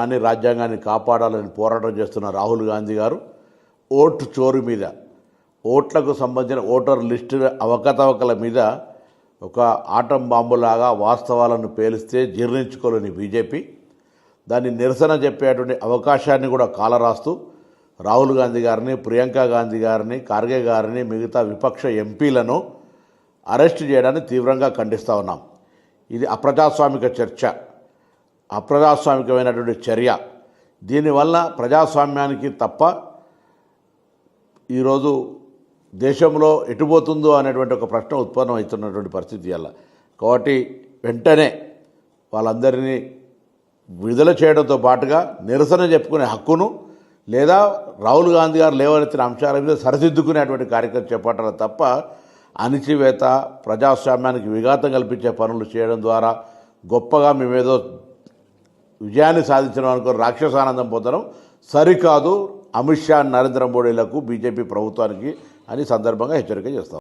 దాన్ని రాజ్యాంగాన్ని కాపాడాలని పోరాటం చేస్తున్న రాహుల్ గాంధీ గారు ఓటు చోరు మీద, ఓట్లకు సంబంధించిన ఓటర్ లిస్టు అవకతవకల మీద ఒక ఆటం బాంబులాగా వాస్తవాలను పేలిస్తే జీర్ణించుకోలేని బీజేపీ దాన్ని నిరసన చెప్పేటువంటి అవకాశాన్ని కూడా కాలరాస్తూ రాహుల్ గాంధీ గారిని, ప్రియాంక గాంధీ గారిని, ఖార్గే గారిని, మిగతా విపక్ష ఎంపీలను అరెస్ట్ చేయడాన్ని తీవ్రంగా ఖండిస్తూ ఉన్నాం. ఇది అప్రజాస్వామిక చర్చ, అప్రజాస్వామికమైనటువంటి చర్య. దీనివల్ల ప్రజాస్వామ్యానికి తప్ప ఈరోజు దేశంలో ఎటుపోతుందో అనేటువంటి ఒక ప్రశ్న ఉత్పన్నం అవుతున్నటువంటి పరిస్థితి వల్ల. కాబట్టి వెంటనే వాళ్ళందరినీ విడుదల చేయడంతో పాటుగా నిరసన చెప్పుకునే హక్కును లేదా రాహుల్ గాంధీ గారు లేవనెత్తిన అంశాల మీద సరిదిద్దుకునేటువంటి కార్యక్రమం చేపట్టాలి తప్ప అణిచివేత, ప్రజాస్వామ్యానికి విఘాతం కల్పించే పనులు చేయడం ద్వారా గొప్పగా మేమేదో విజయాన్ని సాధించడం అనుకుని రాక్షసానందం పొందడం సరికాదు అమిత్ షా, నరేంద్ర మోడీలకు, బీజేపీ ప్రభుత్వానికి అని సందర్భంగా హెచ్చరిక చేస్తాం.